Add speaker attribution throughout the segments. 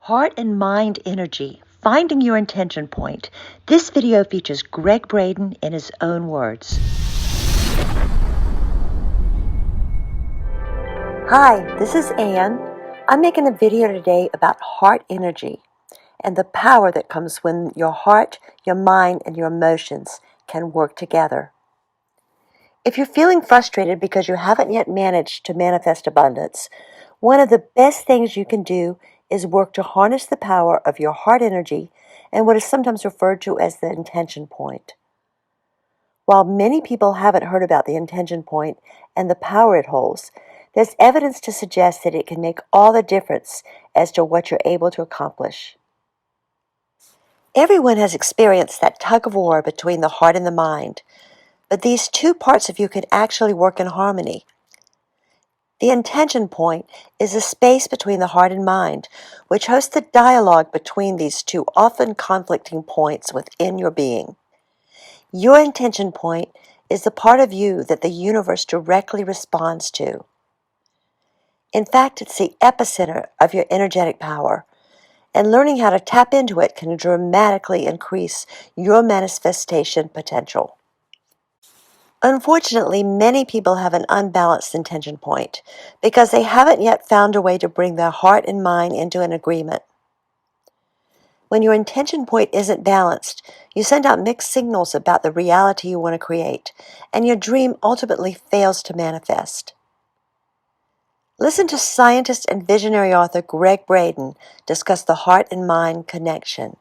Speaker 1: Heart and Mind Energy, Finding Your Intention Point. This video features Gregg Braden in his own words. Hi, this is Ann. I'm making a video today about heart energy and the power that comes when your heart, your mind, and your emotions can work together. If you're feeling frustrated because you haven't yet managed to manifest abundance, one of the best things you can do is work to harness the power of your heart energy and what is sometimes referred to as the intention point. While many people haven't heard about the intention point and the power it holds, there's evidence to suggest that it can make all the difference as to what you're able to accomplish. Everyone has experienced that tug of war between the heart and the mind, but these two parts of you can actually work in harmony. The intention point is the space between the heart and mind, which hosts the dialogue between these two often conflicting points within your being. Your intention point is the part of you that the universe directly responds to. In fact, it's the epicenter of your energetic power, and learning how to tap into it can dramatically increase your manifestation potential. Unfortunately, many people have an unbalanced intention point because they haven't yet found a way to bring their heart and mind into an agreement. When your intention point isn't balanced, you send out mixed signals about the reality you want to create, and your dream ultimately fails to manifest. Listen to scientist and visionary author Gregg Braden discuss the heart and mind connection.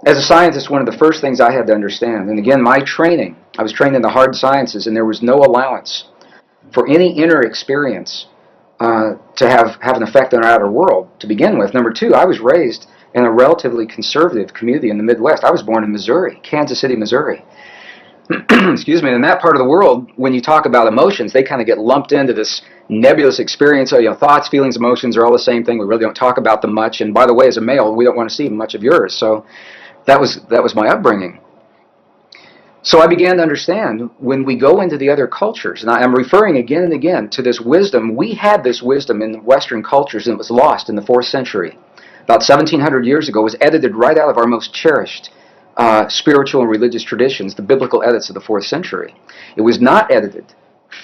Speaker 2: As a scientist, one of the first things I had to understand, and again, my training, I was trained in the hard sciences, and there was no allowance for any inner experience to have an effect on our outer world to begin with. Number two, I was raised in a relatively conservative community in the Midwest. I was born in Missouri, Kansas City, Missouri. Excuse me. In that part of the world, when you talk about emotions, they kind of get lumped into this nebulous experience. Thoughts, feelings, emotions are all the same thing. We really don't talk about them much. And by the way, as a male, we don't want to see much of yours. So that was my upbringing. So I began to understand when we go into the other cultures, and I'm referring again and again to this wisdom. We had this wisdom in Western cultures, and it was lost in the 4th century. About 1,700 years ago, it was edited right out of our most cherished spiritual and religious traditions, the biblical edits of the 4th century. It was not edited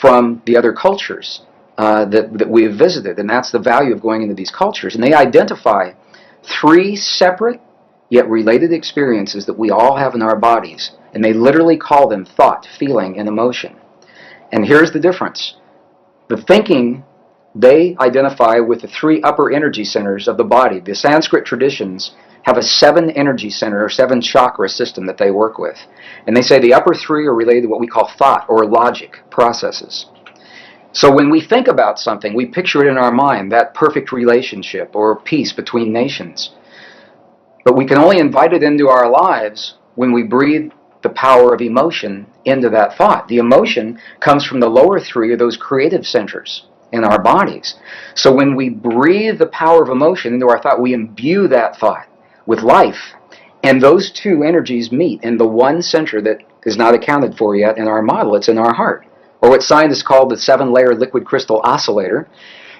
Speaker 2: from the other cultures that we have visited, and that's the value of going into these cultures. And they identify 3 separate yet related experiences that we all have in our bodies, and they literally call them thought, feeling, and emotion. And here's the difference. The thinking, they identify with the 3 upper energy centers of the body. The Sanskrit traditions have a 7 energy center or 7 chakra system that they work with. And they say the upper 3 are related to what we call thought or logic processes. So when we think about something, we picture it in our mind, that perfect relationship or peace between nations. But we can only invite it into our lives when we breathe the power of emotion into that thought. The emotion comes from the lower 3 of those creative centers in our bodies. So when we breathe the power of emotion into our thought, we imbue that thought with life. And those 2 energies meet in the one center that is not accounted for yet in our model. It's in our heart, or what scientists call the 7-layer liquid crystal oscillator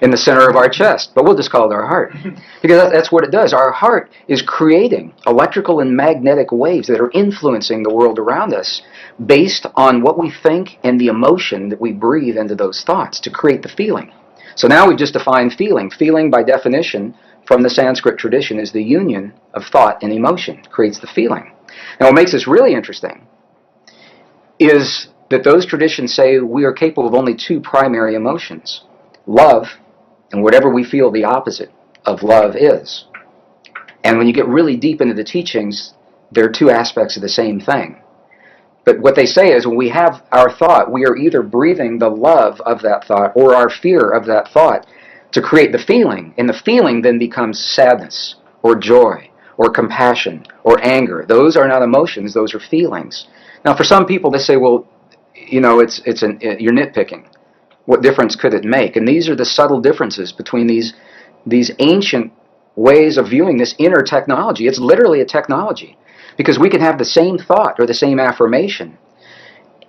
Speaker 2: in the center of our chest. But we'll just call it our heart, because that's what it does. Our heart is creating electrical and magnetic waves that are influencing the world around us based on what we think and the emotion that we breathe into those thoughts to create the feeling. So now we've just defined feeling. Feeling, by definition, from the Sanskrit tradition, is the union of thought and emotion. It creates the feeling. Now what makes this really interesting is that those traditions say we are capable of only 2 primary emotions: love, and whatever we feel the opposite of love is. And when you get really deep into the teachings, there are 2 aspects of the same thing. But what they say is when we have our thought, we are either breathing the love of that thought or our fear of that thought to create the feeling. And the feeling then becomes sadness or joy or compassion or anger. Those are not emotions, those are feelings. Now for some people they say, well, you're nitpicking. What difference could it make? And these are the subtle differences between these ancient ways of viewing this inner technology. It's literally a technology, because we can have the same thought or the same affirmation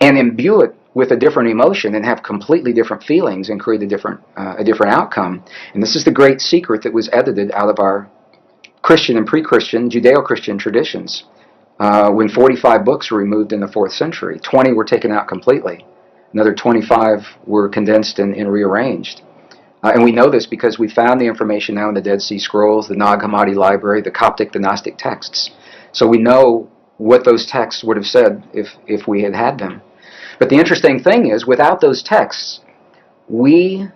Speaker 2: and imbue it with a different emotion and have completely different feelings and create a different outcome. And this is the great secret that was edited out of our Christian and pre-Christian Judeo-Christian traditions. When 45 books were removed in the 4th century, 20 were taken out completely. Another 25 were condensed and rearranged. And we know this because we found the information now in the Dead Sea Scrolls, the Nag Hammadi Library, the Coptic, the Gnostic texts. So we know what those texts would have said if we had had them. But the interesting thing is, without those texts, we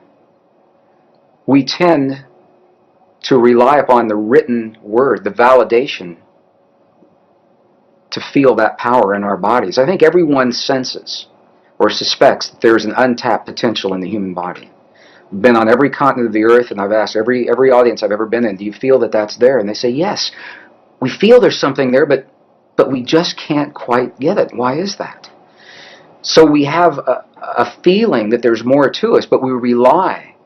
Speaker 2: tend to rely upon the written word, the validation, to feel that power in our bodies. I think everyone senses or suspects that there's an untapped potential in the human body. I've been on every continent of the earth, and I've asked every audience I've ever been in, do you feel that that's there? And they say, yes, we feel there's something there, but we just can't quite get it. Why is that? So we have a feeling that there's more to us, but we rely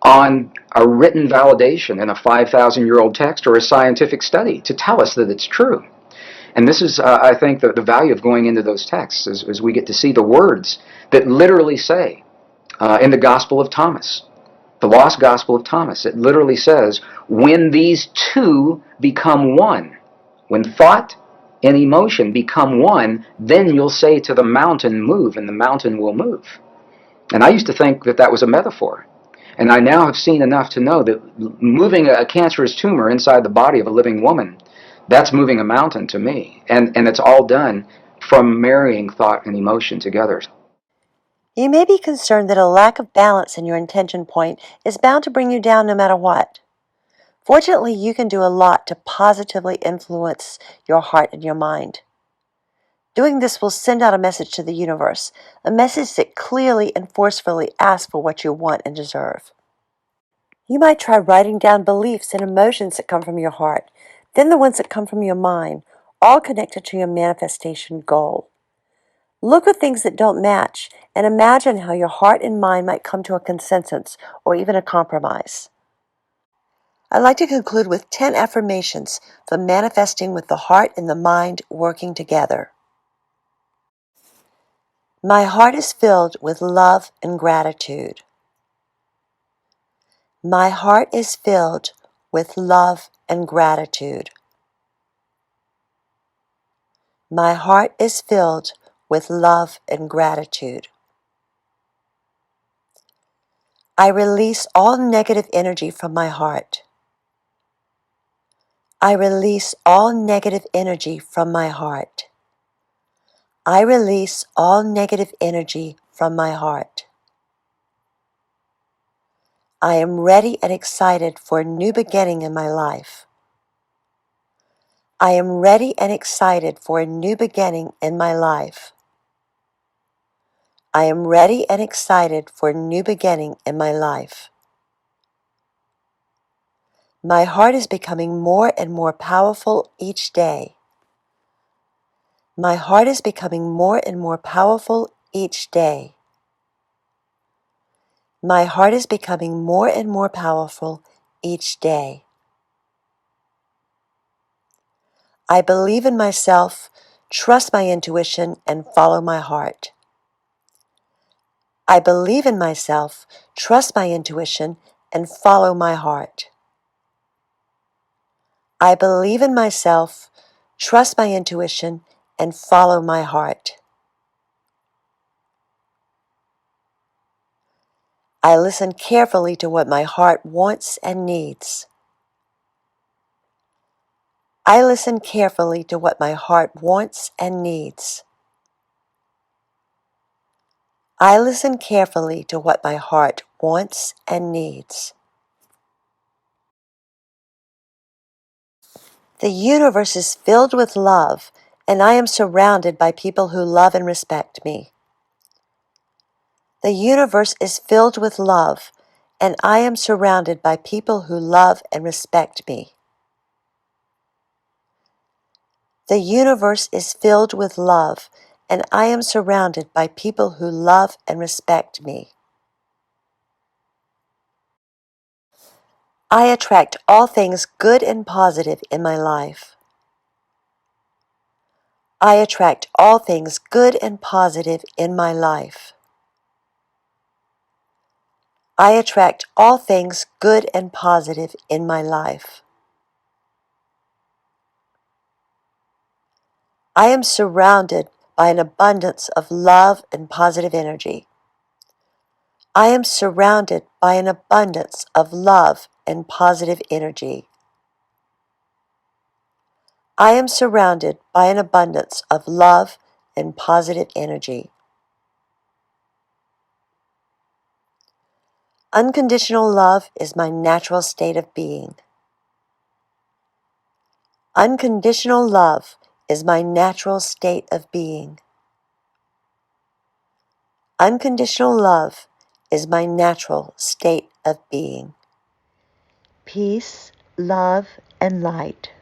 Speaker 2: on a written validation in a 5,000-year-old text or a scientific study to tell us that it's true. And this is, I think, the value of going into those texts, is we get to see the words that literally say, in the Gospel of Thomas, the lost Gospel of Thomas, it literally says, when these two become one, when thought and emotion become one, then you'll say to the mountain, move, and the mountain will move. And I used to think that that was a metaphor. And I now have seen enough to know that moving a cancerous tumor inside the body of a living woman, that's moving a mountain to me. And it's all done from marrying thought and emotion together.
Speaker 1: You may be concerned that a lack of balance in your intention point is bound to bring you down no matter what. Fortunately, you can do a lot to positively influence your heart and your mind. Doing this will send out a message to the universe, a message that clearly and forcefully asks for what you want and deserve. You might try writing down beliefs and emotions that come from your heart, then the ones that come from your mind, all connected to your manifestation goal. Look at things that don't match and imagine how your heart and mind might come to a consensus or even a compromise. I'd like to conclude with 10 affirmations for manifesting with the heart and the mind working together. My heart is filled with love and gratitude. My heart is filled with love and gratitude. My heart is filled with love and gratitude. I release all negative energy from my heart. I release all negative energy from my heart. I release all negative energy from my heart. I am ready and excited for a new beginning in my life. I am ready and excited for a new beginning in my life. I am ready and excited for a new beginning in my life. My heart is becoming more and more powerful each day. My heart is becoming more and more powerful each day. My heart is becoming more and more powerful each day. I believe in myself, trust my intuition, and follow my heart. I believe in myself, trust my intuition, and follow my heart. I believe in myself, trust my intuition, and follow my heart. I listen carefully to what my heart wants and needs. I listen carefully to what my heart wants and needs. I listen carefully to what my heart wants and needs. The universe is filled with love, and I am surrounded by people who love and respect me. The universe is filled with love, and I am surrounded by people who love and respect me. The universe is filled with love, and I am surrounded by people who love and respect me. I attract all things good and positive in my life. I attract all things good and positive in my life. I attract all things good and positive in my life. I am surrounded by an abundance of love and positive energy. I am surrounded by an abundance of love and positive energy. I am surrounded by an abundance of love and positive energy. Unconditional love is my natural state of being. Unconditional love is my natural state of being. Unconditional love is my natural state of being. Peace, love, and light.